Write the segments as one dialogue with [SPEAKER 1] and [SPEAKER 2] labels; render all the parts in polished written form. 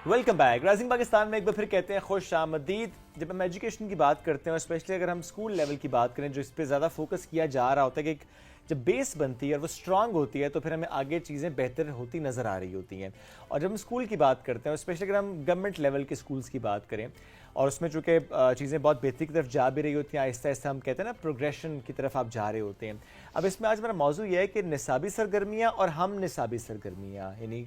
[SPEAKER 1] Welcome back. Rising Pakistan میں ایک بار پھر کہتے ہیں خوش آمدید. جب ہم ایجوکیشن کی بات کرتے ہیں اور اسپیشلی اگر ہم اسکول لیول کی بات کریں جو اس پہ زیادہ فوکس کیا جا رہا ہوتا ہے کہ جب بیس بنتی ہے اور وہ اسٹرانگ ہوتی ہے تو پھر ہمیں آگے چیزیں بہتر ہوتی نظر آ رہی ہوتی ہیں. اور جب ہم اسکول کی بات کرتے ہیں اور اسپیشلی اگر ہم گورنمنٹ لیول کے اسکولس کی بات کریں اور اس میں چونکہ چیزیں بہت بہتری کی طرف جا بھی رہی ہوتی ہیں, آہستہ آہستہ ہم کہتے ہیں نا پروگریشن کی طرف آپ جا رہے ہوتے ہیں. اب اس میں آج میرا موضوع یہ ہے کہ نصابی سرگرمیاں اور ہم نصابی سرگرمیاں یعنی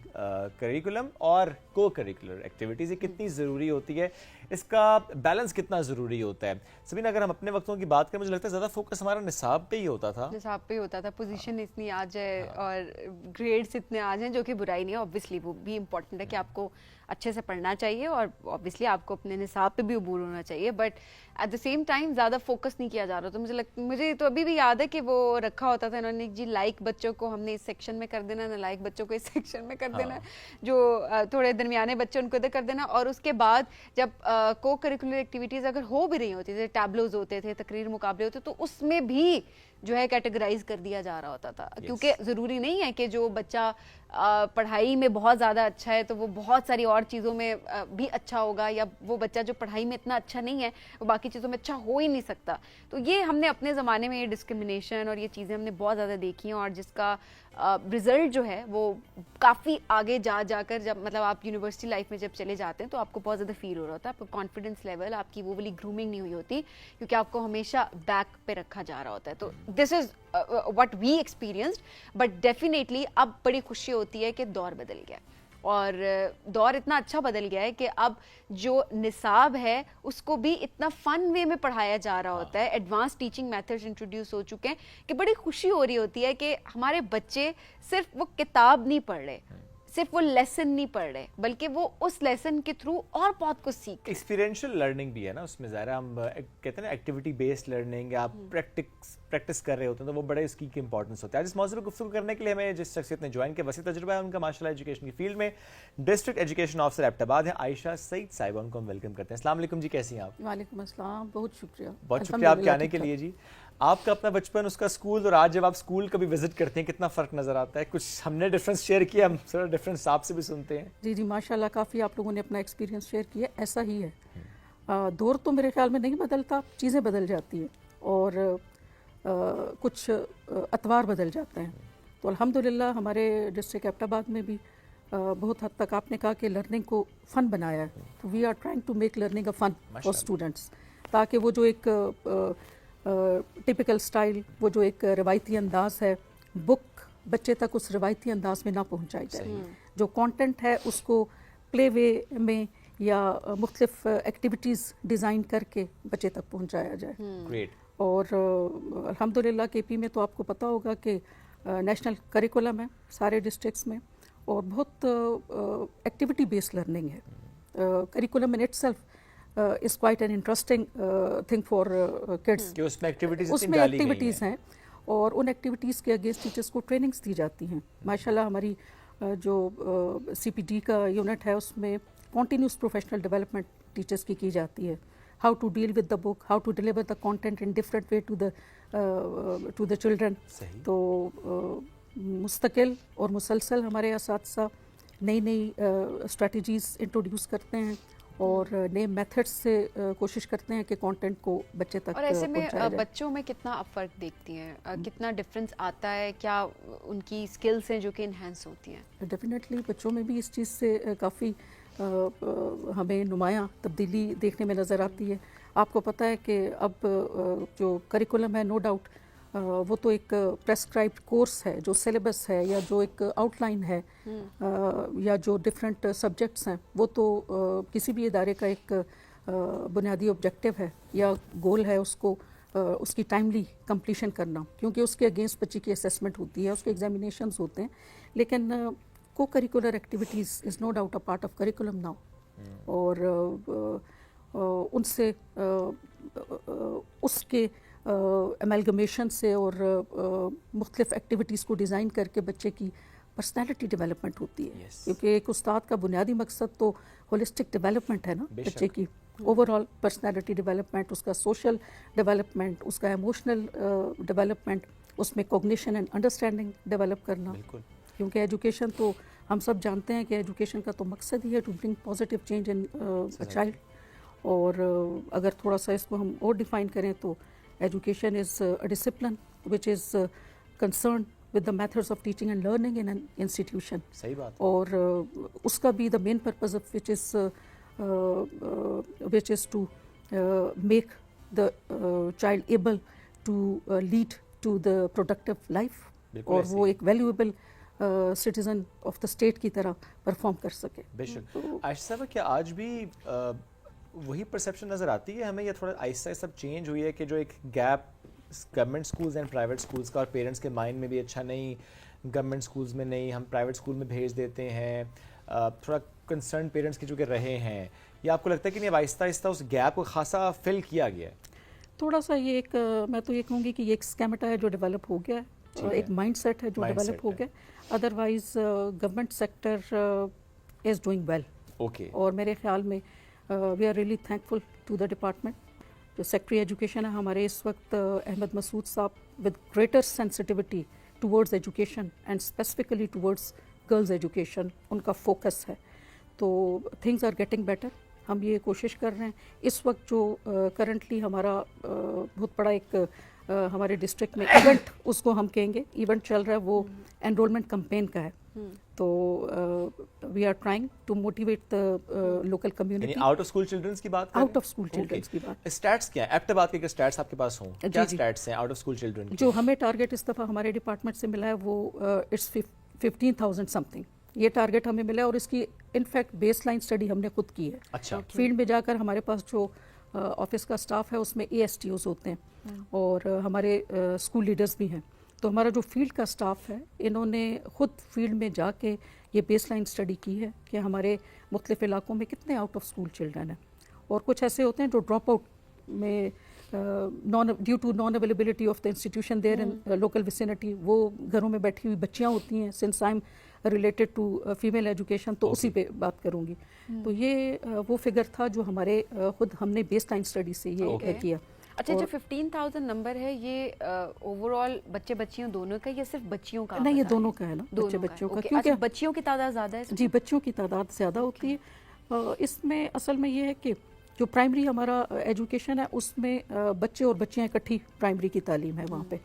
[SPEAKER 1] کریکولم اور کو کریکولر ایکٹیویٹیز یہ کتنی ضروری ہوتی ہے, اس کا بیلنس کتنا ضروری ہوتا ہے. سبین اگر ہم اپنے وقتوں کی بات کریں مجھے لگتا ہے زیادہ فوکس ہمارا نصاب پہ ہی ہوتا تھا.
[SPEAKER 2] نصاب پہ ہی ہوتا تھا, پوزیشن اتنی آ جائے اور گریڈز اتنے آ جائیں, جو کہ برائی نہیں ہے. اوبویسلی وہ بھی امپورٹنٹ ہے کہ آپ کو اچھے سے پڑھنا چاہیے اور اوبویسلی آپ کو اپنے نصاب پہ بھی عبور ہونا چاہیے, but at the same time زیادہ فوکس نہیں کیا جا رہا. تو مجھے تو ابھی بھی یاد ہے کہ وہ رکھا ہوتا تھا انہوں نے جی لائک بچوں کو ہم نے اس سیکشن میں کر دینا, نہ لائک بچوں کو اس سیکشن میں کر دینا, جو تھوڑے درمیانے بچے ان کو ادھر کر دینا. اور اس کے بعد جب کو کریکولر ایکٹیویٹیز اگر ہو بھی رہی ہوتی تھی, ٹیبلوز ہوتے تھے, تقریر مقابلے ہوتے, تو اس میں بھی جو ہے کیٹیگرائز کر دیا جا رہا ہوتا تھا. کیونکہ ضروری نہیں ہے کہ جو بچہ پڑھائی میں بہت زیادہ اچھا ہے تو وہ بہت ساری اور چیزوں میں بھی اچھا ہوگا, یا وہ بچہ جو پڑھائی میں اتنا اچھا نہیں ہے وہ باقی چیزوں میں اچھا ہو ہی نہیں سکتا. تو یہ ہم نے اپنے زمانے میں یہ ڈسکرمنیشن اور یہ چیزیں ہم نے بہت زیادہ دیکھی ہیں, اور جس کا رزلٹ جو ہے وہ کافی آگے جا کر جب مطلب آپ یونیورسٹی لائف میں جب چلے جاتے ہیں تو آپ کو بہت زیادہ فیل ہو رہا ہوتا ہے. آپ کا کانفیڈنس لیول, آپ کی وہ والی گرومنگ نہیں ہوئی ہوتی کیونکہ آپ کو ہمیشہ بیک پہ رکھا جا رہا ہوتا ہے. تو دس از what we experienced, but definitely اب بڑی خوشی ہوتی ہے کہ دور بدل گیا, اور دور اتنا اچھا بدل گیا ہے کہ اب جو نصاب ہے اس کو بھی اتنا فن وے میں پڑھایا جا رہا ہوتا ہے. ایڈوانس ٹیچنگ میتھڈز انٹروڈیوس ہو چکے ہیں کہ بڑی خوشی ہو رہی ہوتی ہے کہ ہمارے بچے صرف وہ کتاب نہیں پڑھ رہے, صرف وہ لیسن نہیں پڑھ رہے, بلکہ وہ اس لیسن کے تھرو اور بہت کچھ سیکھ.
[SPEAKER 1] ایکسپیرینشیل لرننگ بھی ہے نا اس میں, ظاہر ہم کہتے ہیں نا ایکٹیویٹی بیسڈ لرننگ, آپ پریکٹس کر رہے ہوتے ہیں تو وہ بڑے اس کی امپورٹنس ہوتا ہے. آج اس موضوع پہ گفتگو کرنے کے لیے ہمیں جس شخصیت نے جوائن کیا, وسیع تجربہ ہے ان کا ماشاء اللہ ایجوکیشن کی فیلڈ میں, ڈسٹرکٹ ایجوکیشن آفیسر ایبٹ آباد ہے عائشہ سعید صاحبہ, ان کو ہم ویلکم کرتے ہیں. السلام علیکم جی, کیسی ہیں آپ؟
[SPEAKER 3] وعلیکم السلام, بہت شکریہ.
[SPEAKER 1] بہت شکریہ آپ کے آنے کے لیے. جی آپ کا اپنا بچپن, اس کا اسکول, اور آج جب آپ اسکول کبھی وزٹ کرتے ہیں کتنا فرق نظر آتا ہے؟ کچھ ہم نے ڈفرینس شیئر کیا, ہم سر ڈفرینس آپ سے بھی سنتے ہیں.
[SPEAKER 3] جی ماشاءاللہ کافی آپ لوگوں نے اپنا ایکسپیرینس شیئر کیا. ایسا ہی ہے, دور تو میرے خیال میں نہیں بدلتا, چیزیں بدل جاتی ہیں اور کچھ اطوار بدل جاتے ہیں. تو الحمدللہ ہمارے ڈسٹرکٹ ایبٹ آباد میں بھی بہت حد تک آپ نے کہا کہ لرننگ کو فن بنایا ہے. تو we are trying to make learning a fun for students, تاکہ وہ جو ایک ٹپیکل سٹائل, وہ جو ایک روایتی انداز ہے, بک بچے تک اس روایتی انداز میں نہ پہنچائی جائے. جو کانٹینٹ ہے اس کو پلے وے میں یا مختلف ایکٹیویٹیز ڈیزائن کر کے بچے تک پہنچایا جائے. اور الحمدللہ کے پی میں تو آپ کو پتہ ہوگا کہ نیشنل کریکولم ہے سارے ڈسٹرکٹس میں, اور بہت ایکٹیویٹی بیسڈ لرننگ ہے. Curriculum in it self is quite an interesting thing for kids.
[SPEAKER 1] اس میں
[SPEAKER 3] ایکٹیویٹیز ہیں اور ان ایکٹیویٹیز کے اگینسٹ ٹیچرس کو ٹریننگس دی جاتی ہیں. ماشاءاللہ ہماری جو سی پی ڈی کا یونٹ ہے اس میں کنٹینیوس پروفیشنل ڈیولپمنٹ ٹیچرس کی جاتی ہے. How to deal with the book, how to deliver the content in different way to the children. تو مستقل اور مسلسل ہمارے اساتذہ نئی اسٹریٹجیز انٹروڈیوس کرتے ہیں اور نئے میتھڈ سے کوشش کرتے ہیں کہ کانٹینٹ کو بچے تک.
[SPEAKER 2] اور ایسے میں بچوں میں کتنا فرق دیکھتی ہیں, کتنا ڈفرینس آتا ہے, کیا ان کی اسکلس ہیں جو کہ انہینس ہوتی ہیں؟
[SPEAKER 3] ڈیفینیٹلی بچوں میں بھی اس چیز سے کافی ہمیں نمایاں تبدیلی دیکھنے میں نظر آتی ہے. آپ کو پتہ ہے کہ اب جو کریکولم ہے نو ڈاؤٹ وہ تو ایک پریسکرائبڈ کورس ہے, جو سلیبس ہے یا جو ایک آؤٹ لائن ہے یا جو ڈفرینٹ سبجیکٹس ہیں, وہ تو کسی بھی ادارے کا ایک بنیادی آبجیکٹیو ہے یا گول ہے اس کو اس کی ٹائملی کمپلیشن کرنا, کیونکہ اس کے اگینسٹ بچے کی اسیسمنٹ ہوتی ہے, اس کے ایگزامینیشنز ہوتے ہیں. لیکن کو curricular activities is no doubt a part of curriculum now, اور ان سے اس کے ایملگمیشن سے اور مختلف ایکٹیویٹیز کو ڈیزائن کر کے بچے کی پرسنالٹی ڈیولپمنٹ ہوتی ہے. کیونکہ ایک استاد کا بنیادی مقصد تو ہولسٹک ڈیولپمنٹ ہے نا بچے کی, اوور آل پرسنالٹی ڈیولپمنٹ, اس کا سوشل ڈیولپمنٹ, اس کا ایموشنل ڈیولپمنٹ, اس میں کوگنیشن اینڈ انڈرسٹینڈنگ ڈیولپ کرنا. کیونکہ ایجوکیشن تو ہم سب جانتے ہیں کہ ایجوکیشن کا تو مقصد ہی ہے to bring positive change in child. اور اگر تھوڑا سا اس کو ہم اور ڈیفائن کریں تو education is a discipline which is concern with the methods of teaching and learning in an institution.
[SPEAKER 1] صحیح بات.
[SPEAKER 3] اور اس کا بھی the main purpose of which is to make the child able to lead to the productive life اور وہ ایک valuable citizen of the state کی طرح perform کر سکے.
[SPEAKER 1] بے شک. عائشہ صاحبہ کیا آج بھی وہی پرسیپشن نظر آتی ہے ہمیں یا تھوڑا آہستہ آہستہ چینج ہوئی ہے کہ جو ایک gap government schools and private schools کا اور پیرنٹس کے مائنڈ میں بھی اچھا نہیں, گورنمنٹ اسکولز میں نہیں ہم پرائیویٹ اسکول میں بھیج دیتے ہیں, تھوڑا کنسرن پیرنٹس کے چونکہ رہے ہیں, یا آپ کو لگتا ہے کہ نہیں اب آہستہ آہستہ اس گیپ کو خاصا فل کیا گیا ہے؟
[SPEAKER 3] تھوڑا سا یہ ایک میں تو یہ کہوں گی کہ یہ ایک اسکیمٹا ہے جو ڈیولپ ہو گیا ہے, ایک مائنڈ سیٹ ہے جو ڈیولپ ہو گیا. Otherwise government sector is doing well.
[SPEAKER 1] Okay.
[SPEAKER 3] اور میرے خیال میں we are really thankful to the department. جو سیکٹری ایجوکیشن ہے ہمارے اس وقت احمد مسعود صاحب with greater sensitivity towards education and specifically towards girls education ان کا فوکس ہے. تو تھنگز آر گیٹنگ بیٹر. ہم یہ کوشش کر رہے ہیں اس وقت جو کرنٹلی ہمارا بہت بڑا ایک ہمارے ڈسٹرکٹ میں ایونٹ اس کو ہم کہیں گے ایونٹ چل رہا ہے وہ انرولمنٹ کمپین کا ہے. تو we are trying to motivate the local community.
[SPEAKER 1] Out of school childrens کی بات,
[SPEAKER 3] آؤٹ آف اسکول چلڈرنس کی بات.
[SPEAKER 1] اسٹیٹس کیا ہیں ایکٹ بات کے اسٹیٹس آپ کے پاس ہوں, کیا اسٹیٹس ہیں آؤٹ آف اسکول چلڈرن کی؟
[SPEAKER 3] جو ہمیں ٹارگیٹ اس دفعہ ہمارے ڈپارٹمنٹ سے ملا ہے وہ اٹس 15,000 سم تھنگ. یہ ٹارگیٹ ہمیں ملا ہے اور اس کی انفیکٹ بیس لائن اسٹڈی ہم نے خود کی ہے.
[SPEAKER 1] اچھا.
[SPEAKER 3] فیلڈ میں جا کر ہمارے پاس جو آفس کا اسٹاف ہے اس میں ASTOs ہوتے ہیں اور ہمارے اسکول لیڈرز بھی ہیں. تو ہمارا جو فیلڈ کا اسٹاف ہے انہوں نے خود فیلڈ میں جا کے یہ بیس لائن اسٹڈی کی ہے کہ ہمارے مختلف علاقوں میں کتنے آؤٹ آف اسکول چلڈرن ہیں. اور کچھ ایسے ہوتے ہیں جو ڈراپ آؤٹ میں due to non availability of the institution there in local vicinity, وہ گھروں میں بیٹھی ہوئی بچیاں ہوتی ہیں. Since I am related to female education تو اسی پہ بات کروں گی. تو یہ وہ فگر تھا جو ہمارے خود ہم نے بیس لائن اسٹڈی سے یہ کیا.
[SPEAKER 2] اچھا, جو 15,000 نمبر ہے یہ اوور آل بچے بچیوں دونوں کا یا صرف بچیوں کا؟
[SPEAKER 3] نہیں, یہ دونوں کا ہے نا, بچے بچوں کا. کیونکہ
[SPEAKER 2] بچیوں کی تعداد زیادہ ہے.
[SPEAKER 3] جی, بچوں کی تعداد زیادہ ہوتی ہے. اس میں اصل میں یہ ہے کہ جو پرائمری ہمارا ایجوکیشن ہے اس میں بچے اور بچیاں اکٹھی پرائمری کی تعلیم ہے وہاں پہ,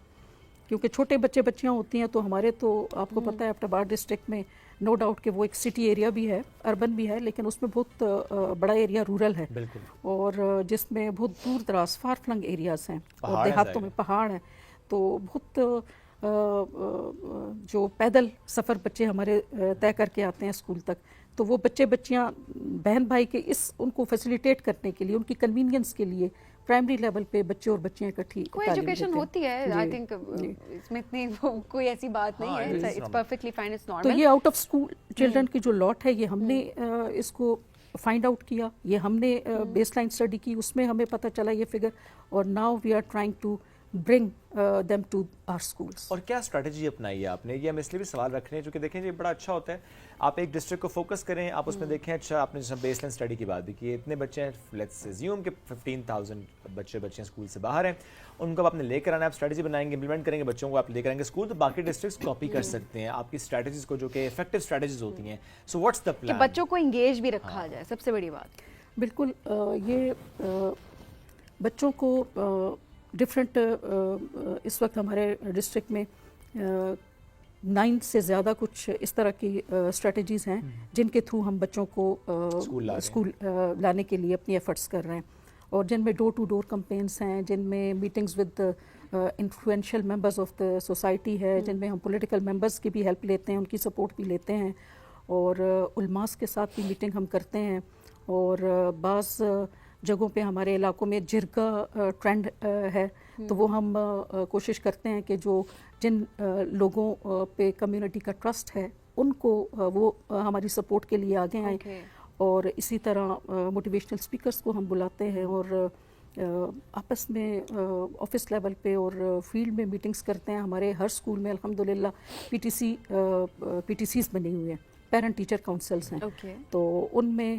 [SPEAKER 3] کیونکہ چھوٹے بچے بچیاں ہوتی ہیں. تو ہمارے تو آپ کو پتہ ہے ایبٹ ڈسٹرکٹ میں نو ڈاؤٹ کہ وہ ایک سٹی ایریا بھی ہے, اربن بھی ہے, لیکن اس میں بہت بڑا ایریا رورل ہے اور جس میں بہت دور دراز فار فلنگ ایریاز ہیں اور دیہاتوں میں پہاڑ ہیں. تو بہت جو پیدل سفر بچے ہمارے طے کر کے آتے ہیں اسکول تک, تو وہ بچے بچیاں بہن بھائی کے ان کو فیسیلیٹیٹ کرنے کے لیے, ان کی کنوینئنس کے لیے پرائمری لیول پہ بچے اور بچیاں اکٹھی
[SPEAKER 2] کوئی ایجوکیشن ہوتی ہے. آئی تھنک اس میں اتنی کوئی ایسی بات نہیں ہے, it's perfectly fine, it's normal.
[SPEAKER 3] تو یہ آؤٹ آف اسکول چلڈرن کی جو لاٹ ہے یہ ہم نے اس کو فائنڈ آؤٹ کیا, یہ ہم نے بیس لائن اسٹڈی کی, اس میں ہمیں پتہ چلا یہ فگر, اور now we are trying to bring them to our schools.
[SPEAKER 1] اور کیا اسٹریٹجی اپنائی ہے آپ نے؟ یہ ہم اس لیے بھی سوال رکھ رہے ہیں چونکہ دیکھیں یہ بڑا اچھا ہوتا ہے, آپ ایک ڈسٹرکٹ کو فوکس کریں, آپ اس میں دیکھیں اچھا آپ نے جیسے بیس لائن اسٹڈی کی بات بھی کی, اتنے بچے ہیں, لیٹس اسیوم کہ 15,000 بچیاں اسکول سے باہر ہیں, ان کو آپ نے لے کر آنا, آپ اسٹریٹجی بنائیں گے, امپلیمنٹ کریں گے, بچوں کو آپ لے کر آئیں گے اسکول, تو باقی ڈسٹرکٹس کاپی کر سکتے ہیں آپ کی اسٹریٹجیز کو جو کہ افیکٹو اسٹریٹجیز ہوتی ہیں. So what's the plan?
[SPEAKER 2] کہ بچوں کو انگیج بھی رکھا جائے, سب سے بڑی بات.
[SPEAKER 3] بالکل, یہ بچوں کو ڈفرینٹ اس وقت ہمارے ڈسٹرکٹ میں 9 سے زیادہ کچھ اس طرح کی اسٹریٹجیز ہیں جن کے تھرو ہم بچوں کو اسکول لانے کے لیے اپنی ایفرٹس کر رہے ہیں, اور جن میں ڈور ٹو ڈور کمپینس ہیں, جن میں meetings with influential members of the society ہے, جن میں ہم پولیٹیکل ممبرز کی بھی ہیلپ لیتے ہیں, ان کی سپورٹ بھی لیتے ہیں, اور علماء کے ساتھ بھی میٹنگ ہم کرتے ہیں. اور بعض جگہوں پہ ہمارے علاقوں میں جرگا ٹرینڈ ہے, تو وہ ہم کوشش کرتے ہیں کہ جو جن لوگوں پہ کمیونٹی کا ٹرسٹ ہے ان کو وہ ہماری سپورٹ کے لیے آگے آئیں. اور اسی طرح موٹیویشنل اسپیکرس کو ہم بلاتے ہیں اور آپس میں آفس لیول پہ اور فیلڈ میں میٹنگز کرتے ہیں. ہمارے ہر اسکول میں الحمدللہ PTCs بنے ہوئے ہیں, پیرنٹ ٹیچر کاؤنسلز ہیں, تو ان میں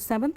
[SPEAKER 3] 7th,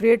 [SPEAKER 3] grade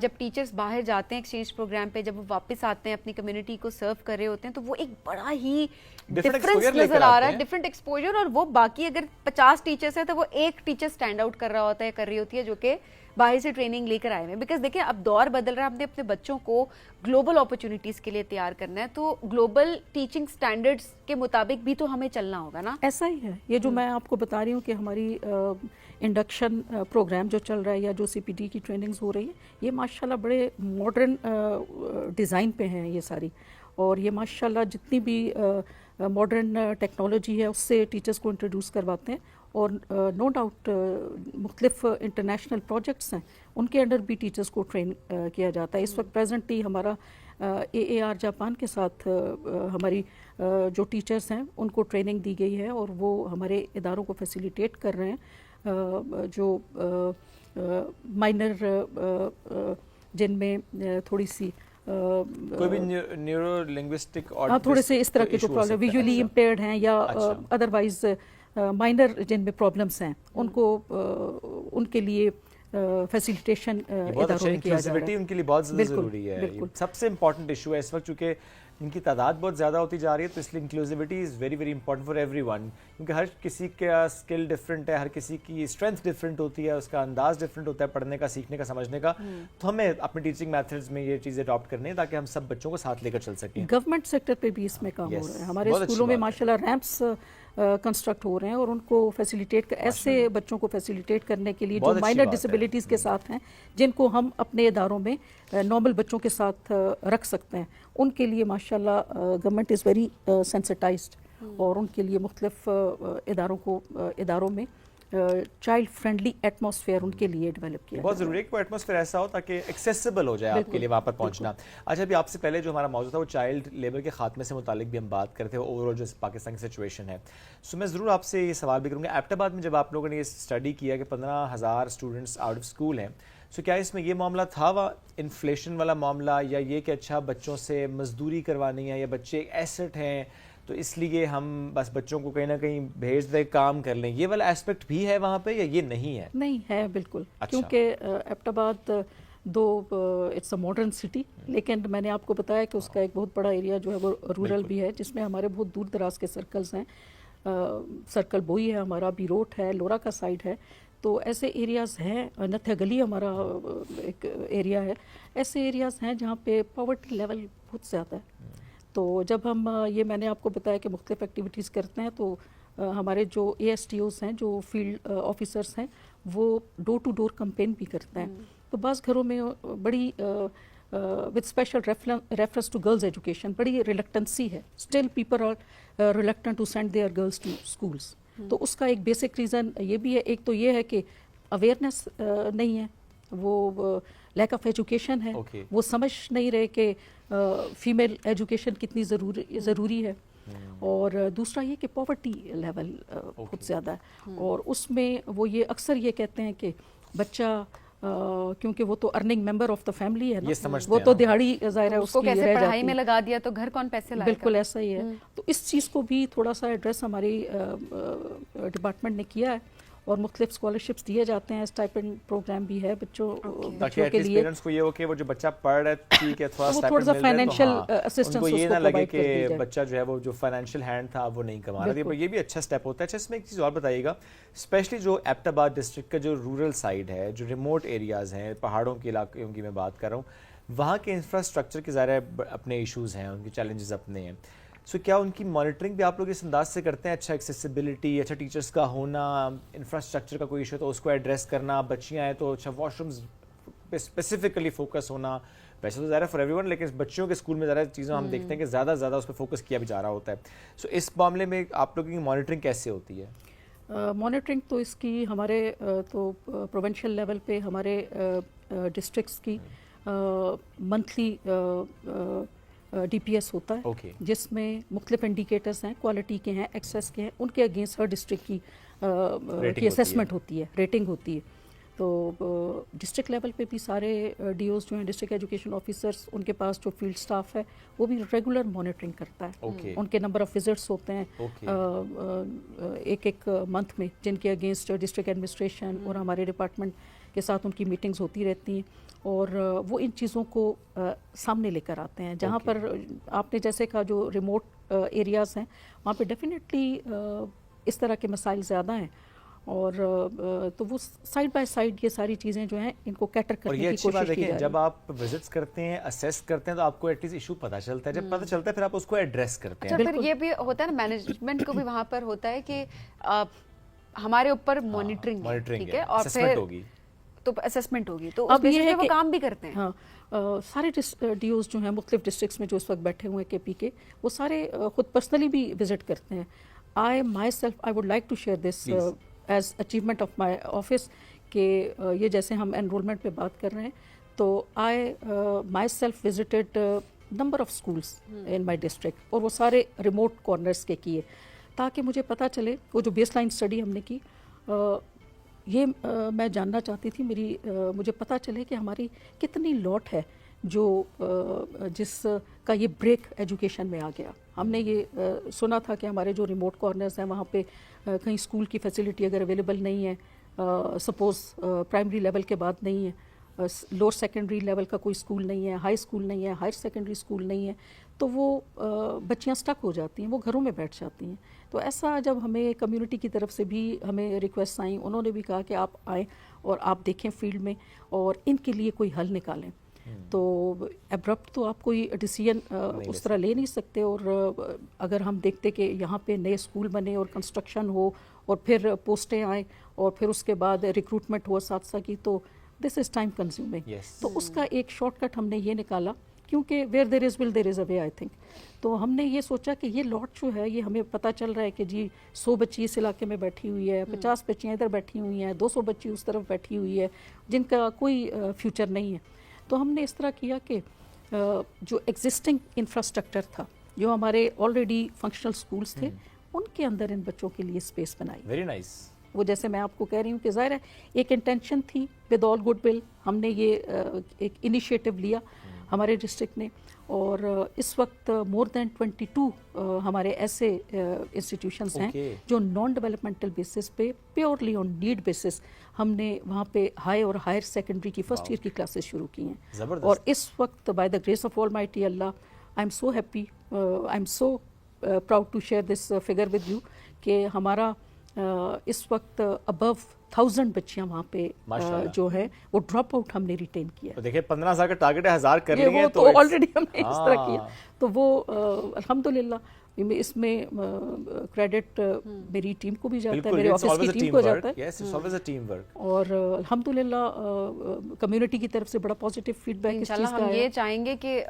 [SPEAKER 2] جب ٹیچرس باہر جاتے ہیں ایکسچینج پروگرام پہ, جب وہ واپس آتے ہیں اپنی کمیونٹی کو سرو کر رہے ہوتے ہیں, تو وہ ایک بڑا ہی ڈفرینس نظر آ رہا ہے, ڈفرینٹ ایکسپوجر. اور وہ باقی اگر 50 ٹیچرس ہیں تو وہ ایک ٹیچر اسٹینڈ آؤٹ کر رہا ہوتا ہے, کر رہی ہوتی ہے, جو کہ باہر سے ٹریننگ لے کر آئے ہیں. بیکاز دیکھیں اب دور بدل رہا ہے, ہم نے اپنے بچوں کو گلوبل اپرچونیٹیز کے لیے تیار کرنا ہے, تو گلوبل ٹیچنگ سٹینڈرڈز کے مطابق بھی تو ہمیں چلنا ہوگا نا.
[SPEAKER 3] ایسا ہی ہے یہ جو میں آپ کو بتا رہی ہوں کہ ہماری انڈکشن پروگرام جو چل رہا ہے یا جو سی پی ڈی کی ٹریننگز ہو رہی ہیں, یہ ماشاءاللہ بڑے ماڈرن ڈیزائن پہ ہیں یہ ساری, اور یہ ماشاءاللہ جتنی بھی ماڈرن ٹیکنالوجی ہے اس سے ٹیچرز کو انٹروڈیوس کرواتے ہیں. اور نو ڈاؤٹ مختلف انٹرنیشنل پروجیکٹس ہیں ان کے انڈر بھی ٹیچرز کو ٹرین کیا جاتا ہے. اس وقت پریزنٹلی ہمارا AAR جاپان کے ساتھ ہماری جو ٹیچرز ہیں ان کو ٹریننگ دی گئی ہے, اور وہ ہمارے اداروں کو فیسیلیٹیٹ کر رہے ہیں جو مائنر جن میں تھوڑی سی
[SPEAKER 1] کوئی بھی نیورو لنگوسٹک اور
[SPEAKER 3] تھوڑے سے اس طرح کے جو پرابلم ویژولی امپیئرڈ ہیں یا ادروائز مائنر جن میں پرابلمس ہیں ان کو ان کے لیے فیسیلیٹیشن اداروں میں کیا جا رہا ہے.
[SPEAKER 1] ان کے لیے بہت زیادہ ضروری ہے, سب سے امپورٹنٹ ایشو ہے اس وقت, چونکہ ان کی تعداد بہت زیادہ ہوتی جا رہی ہے, تو اس لیے inclusivity is very very important for everyone, کیونکہ ہر کسی کا اسکل ڈفرینٹ ہے, ہر کسی کی اسٹرینتھ ڈفرینٹ ہوتی ہے, اس کا انداز ڈفرینٹ ہوتا ہے پڑھنے کا, سیکھنے کا, سمجھنے کا. تو ہمیں اپنے ٹیچنگ میتھڈز میں یہ چیزیں اڈاپٹ کرنی ہے تاکہ ہم سب بچوں کو ساتھ لے کر چل سکیں.
[SPEAKER 3] گورنمنٹ سیکٹر پہ بھی اس میں کام ہو رہا ہے, ہمارے اسکولوں میں ماشاءاللہ ریمپس کنسٹرکٹ ہو رہے ہیں, اور ان کو فیسیلیٹیٹ ایسے بچوں کو فیسیلیٹیٹ کرنے کے لیے جو مائنر ڈسیبلٹیز کے ساتھ ہیں, جن کو ہم اپنے اداروں میں نارمل بچوں کے ساتھ رکھ سکتے ہیں, ان کے لیے ماشاءاللہ گورنمنٹ از ویری سینسٹائزڈ, اور ان کے لیے مختلف اداروں میں چائلڈ فرینڈلی ایٹماسفیئر ان کے لیے ڈیولپ کیا.
[SPEAKER 1] بہت ضروری ہے کہ وہ ایٹماسفیئر ایسا ہو تاکہ ایکسیسیبل ہو جائے آپ کے لیے وہاں پر پہنچنا. اچھا, ابھی آپ سے پہلے جو ہمارا موضوع تھا وہ چائلڈ لیبر کے خاتمے سے متعلق بھی ہم بات کرتے ہیں, اوور آل جو پاکستان کی سچویشن ہے. سو میں ضرور آپ سے یہ سوال بھی کروں گا, ایبٹ آباد میں جب آپ لوگوں نے یہ اسٹڈی کیا کہ 15,000 اسٹوڈنٹس آؤٹ آف اسکول ہیں, سو کیا اس میں یہ معاملہ تھا انفلیشن والا معاملہ, یا یہ کہ اچھا بچوں سے مزدوری کروانی ہے, یا بچے ایک ایسٹ ہیں تو اس لیے ہم بس بچوں کو کہیں نہ کہیں بھیج دیں کام کر لیں, یہ والا ایسپیکٹ بھی ہے وہاں پہ یا یہ نہیں ہے؟
[SPEAKER 3] نہیں ہے بالکل, کیونکہ ایبٹ آباد دو اٹس اے ماڈرن سٹی, لیکن میں نے آپ کو بتایا کہ اس کا ایک بہت بڑا ایریا جو ہے وہ رورل بھی ہے, جس میں ہمارے بہت دور دراز کے سرکلز ہیں. سرکل بوئی ہے ہمارا, بیروٹ ہے, لورا کا سائڈ ہے, تو ایسے ایریاز ہیں. نتھیا گلی ہمارا ایک ایریا ہے. ایسے ایریاز ہیں جہاں پہ پاورٹی لیول بہت زیادہ ہے. تو جب ہم یہ میں نے آپ کو بتایا کہ مختلف ایکٹیویٹیز کرتے ہیں, تو ہمارے جو ASTOs ہیں, جو فیلڈ آفیسرس ہیں, وہ ڈور ٹو ڈور کمپین بھی کرتے ہیں. تو بعض گھروں میں بڑی with special reference to girls education بڑی ریلکٹنسی ہے. Still people are reluctant to send their girls to schools. تو اس کا ایک بیسک ریزن یہ بھی ہے, ایک تو یہ ہے کہ اویئرنیس نہیں ہے, وہ لیک آف ایجوکیشن ہے, وہ سمجھ نہیں رہے کہ فیمیل ایجوکیشن کتنی ضروری ہے. اور دوسرا یہ کہ پاورٹی لیول بہت زیادہ ہے, اور اس میں وہ یہ اکثر یہ کہتے ہیں کہ بچہ کیونکہ وہ تو earning member of the family ہے نا, وہ تو دہاڑی ظاہر ہے اس کو
[SPEAKER 2] کیسے پڑھائی میں لگا دیا تو گھر کون پیسے لائے گا.
[SPEAKER 3] بالکل ایسا ہی ہے. تو اس چیز کو بھی تھوڑا سا ایڈریس ہماری ڈپارٹمنٹ نے کیا ہے, اور مختلف اسکالرشپس دیے جاتے ہیں, اسٹائپنڈ پروگرام بھی ہے بچوں کے لیے,
[SPEAKER 1] پیرنٹس کو یہ ہو کہ وہ جو بچہ پڑھ رہا ہے ٹھیک ہے تھوڑا
[SPEAKER 3] سا فائنینشیل اسسٹنس
[SPEAKER 1] ان کو یہ نہ لگے کہ بچہ جو ہے وہ جو فائنینشیل ہینڈ تھا وہ نہیں کما رہا. یہ بھی اچھا اسٹیپ ہوتا ہے. اچھا, اس میں ایک چیز اور بتائیے گا, اسپیشلی جو ایبٹ آباد ڈسٹرکٹ کا جو رورل سائڈ ہے, جو ریموٹ ایریاز ہیں, پہاڑوں کے علاقوں کی میں بات کر رہا ہوں, وہاں کے انفراسٹرکچر کے ظاہر اپنے ایشوز ہیں, ان کے چیلنجز اپنے ہیں. سو کیا ان کی مانیٹرنگ بھی آپ لوگ اس انداز سے کرتے ہیں, اچھا ایکسیسیبلٹی, اچھا ٹیچرس کا ہونا, انفراسٹرکچر کا کوئی ایشو تو اس کو ایڈریس کرنا, بچیاں ہیں تو اچھا واش رومز پہ اسپیسیفکلی فوکس ہونا, ویسے تو ظاہر فار ایوری ون, لیکن بچوں کے اسکول میں ذرا چیزیں ہم دیکھتے ہیں کہ زیادہ زیادہ اس پہ فوکس کیا بھی جا رہا ہوتا ہے. سو اس معاملے میں آپ لوگوں کی مانیٹرنگ کیسے ہوتی ہے؟
[SPEAKER 3] مانیٹرنگ تو اس کی ہمارے تو پروونشل لیول پہ ہمارے ڈسٹرکٹس کی منتھلی DPS ہوتا ہے, جس میں مختلف انڈیکیٹرز ہیں, کوالٹی کے ہیں, ایکسیس کے ہیں, ان کے اگینسٹ ہر ڈسٹرکٹ کی اسیسمنٹ ہوتی ہے, ریٹنگ ہوتی ہے. تو ڈسٹرکٹ لیول پہ بھی سارے DOs جو ہیں, ڈسٹرکٹ ایجوکیشن آفیسرس, ان کے پاس جو فیلڈ سٹاف ہے وہ بھی ریگولر مانیٹرنگ کرتا ہے. ان کے نمبر آف وزٹس ہوتے ہیں ایک منتھ میں, جن کے اگینسٹ ڈسٹرکٹ ایڈمنسٹریشن اور ہمارے ڈپارٹمنٹ کے ساتھ ان کی میٹنگز ہوتی رہتی ہیں. اور وہ ان چیزوں کو سامنے لے کر آتے ہیں. جہاں پر آپ نے جیسے کہا جو ریموٹ ایریاز ہیں وہاں پہ ڈیفینیٹلی اس طرح کے مسائل زیادہ ہیں, اور تو وہ سائڈ بائی سائڈ یہ ساری چیزیں جو ہیں ان کو کیٹر کرنے کی کوشش کی جا رہی ہے.
[SPEAKER 1] جب آپ وزٹس کرتے ہیں, اسیس کرتے ہیں, تو آپ کو ایٹ لیسٹ ایشو پتہ چلتا ہے. جب پتہ چلتا ہے پھر آپ اس کو ایڈریس کرتے ہیں.
[SPEAKER 2] اچھا, پھر یہ بھی ہوتا ہے نا مینجمنٹ کو بھی وہاں پر ہوتا ہے کہ ہمارے اوپر مانیٹرنگ ہے, ٹھیک ہے, اور پھر تو اسسمنٹ ہوگی, تو
[SPEAKER 3] اب یہ ہے
[SPEAKER 2] وہ کام بھی کرتے ہیں.
[SPEAKER 3] ہاں, سارے ڈی اوز جو ہیں مختلف ڈسٹرکٹس میں جو اس وقت بیٹھے ہوئے ہیں کے پی کے, وہ سارے خود پرسنلی بھی وزٹ کرتے ہیں. I myself I would like to share this as achievement of my office کہ یہ جیسے ہم انرولمنٹ پہ بات کر رہے ہیں, تو I myself visited number of schools in my district, اور وہ سارے ریموٹ کارنرس کے کیے تاکہ مجھے پتہ چلے. وہ جو بیس لائن اسٹڈی ہم نے کی, یہ میں جاننا چاہتی تھی, مجھے پتہ چلے کہ ہماری کتنی لاٹ ہے جو جس کا یہ بریک ایجوکیشن میں آ گیا. ہم نے یہ سنا تھا کہ ہمارے جو ریموٹ کارنرز ہیں وہاں پہ کہیں اسکول کی فیسلٹی اگر اویلیبل نہیں ہے, سپوز پرائمری لیول کے بعد نہیں ہے, لوور سیکنڈری لیول کا کوئی اسکول نہیں ہے, ہائی اسکول نہیں ہے, ہائر سیکنڈری اسکول نہیں ہے, تو وہ بچیاں سٹک ہو جاتی ہیں, وہ گھروں میں بیٹھ جاتی ہیں. تو ایسا جب ہمیں کمیونٹی کی طرف سے بھی ہمیں ریکویسٹ آئیں, انہوں نے بھی کہا کہ آپ آئیں اور آپ دیکھیں فیلڈ میں اور ان کے لیے کوئی حل نکالیں. تو ابرپٹ تو آپ کوئی ڈیسیژن اس طرح لے نہیں سکتے, اور اگر ہم دیکھتے کہ یہاں پہ نئے اسکول بنے اور کنسٹرکشن ہو اور پھر پوسٹیں آئیں اور پھر اس کے بعد ریکروٹمنٹ ہو اساتذہ کی, تو دس از ٹائم کنزیومنگ. تو اس کا ایک شارٹ کٹ ہم نے یہ نکالا, کیونکہ where there is will there is a way, I think. تو ہم نے یہ سوچا کہ یہ لاٹ جو ہے یہ ہمیں پتہ چل رہا ہے کہ جی 100 بچی اس علاقے میں بیٹھی ہوئی ہے, 50 بچیاں ادھر بیٹھی ہوئی ہیں, 200 بچی اس طرف بیٹھی ہوئی ہے جن کا کوئی فیوچر نہیں ہے. تو ہم نے اس طرح کیا کہ جو ایگزسٹنگ انفراسٹرکچر تھا, جو ہمارے آلریڈی فنکشنل اسکولس تھے, ان کے اندر ان بچوں کے لیے اسپیس بنائی.
[SPEAKER 1] Very nice.
[SPEAKER 3] وہ جیسے میں آپ کو کہہ رہی ہوں کہ ظاہر ہے ایک انٹینشن تھی, ود آل گڈ ول ہم نے یہ ایک انیشیٹو لیا ہمارے ڈسٹرکٹ نے, اور اس وقت مور دین 22 ہمارے ایسے انسٹیٹیوشنس ہیں جو نان ڈیولپمنٹل بیسس پہ پیورلی آن نیڈ بیسس ہم نے وہاں پہ ہائی اور ہائر سیکنڈری کی فرسٹ ایئر کی کلاسز شروع کی ہیں. اور اس وقت by the grace of almighty Allah, I am so happy, I am so proud to share this figure with you کہ ہمارا اس وقت ابو 1000 بچیاں وہاں پہ جو ہے وہ ڈراپ آؤٹ ہم نے ریٹین کیا.
[SPEAKER 1] تو دیکھیں 15,000 کا ٹارگٹ ہے, 1000 کر لیے
[SPEAKER 3] تو آلریڈی ہم نے اس طرح کیا. تو وہ الحمدللہ اس میں کریڈٹ میری ٹیم کو بھی جاتا ہے, میرے آفس کی ٹیم کو جاتا ہے, اور الحمدللہ کمیونٹی کی طرف سے بڑا پازیٹیو فیڈ بیک اس چیز کا ہے.
[SPEAKER 2] ہم یہ چاہیں گے کہ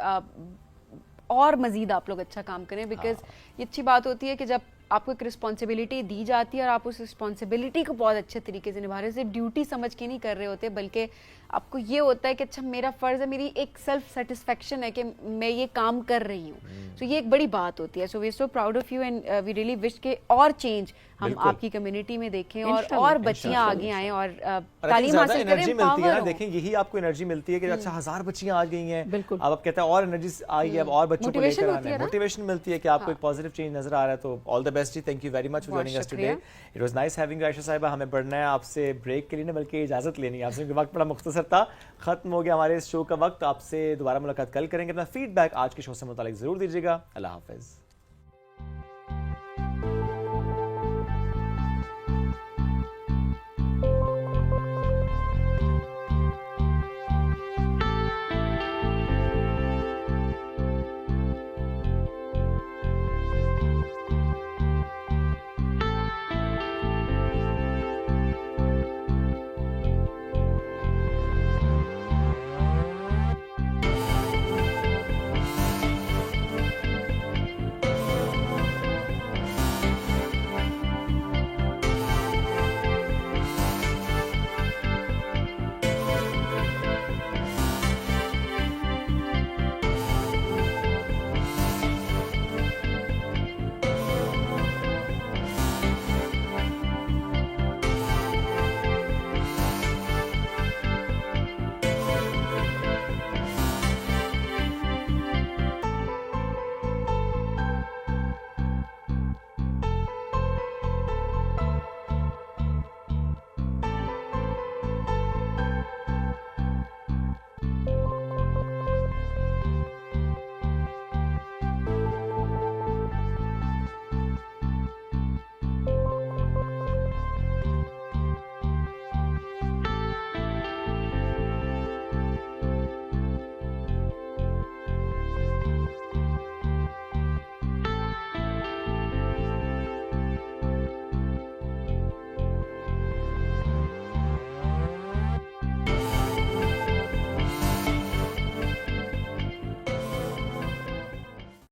[SPEAKER 2] اور مزید آپ لوگ اچھا کام کریں, بیکاز یہ اچھی بات ہوتی ہے کہ جب آپ کو ایک رسپانسبلٹی دی جاتی ہے اور آپ اس رسپانسبلٹی کو بہت اچھے طریقے سے نبھا رہے ہیں, صرف ڈیوٹی سمجھ کے نہیں کر رہے ہوتے, بلکہ آپ کو یہ ہوتا ہے کہ اچھا میرا فرض ہے, میری ایک سیلف سیٹسفیکشن ہے کہ میں یہ کام کر رہی ہوں. تو یہ ایک بڑی بات ہوتی ہے. So we are so proud of you and we really wish کہ اور چینج ہم آپ کی کمیونٹی میں دیکھیں اور بچیاں آگے آئیں اور تعلیم حاصل کریں.
[SPEAKER 1] ملتی ہے نا, دیکھیں یہی آپ کو انرجی ملتی ہے کہ اچھا 1000 بچیاں آ گئی ہیں, اب آپ کہتے ہیں اور انرجی آئی ہے, اب اور بچوں کو لے کر آنا ہے, موٹیویشن ملتی ہے کہ آپ کو ایک پازیٹیو چینج نظر آ رہا ہے. تو all the best ji, thank you very much for joining اس today. It was nice having Ayesha Sahiba. ہمیں بڑھنا ہے آپ سے بریک کے لیے, بلکہ اجازت لینی ہے آپ سے, وقت بڑا مختصر تھا, ختم ہو گیا ہمارے اس شو کا وقت. آپ سے دوبارہ ملاقات کل کریں گے. اپنا فیڈ بیک آج کے شو سے متعلق ضرور دیجیے گا. اللہ حافظ.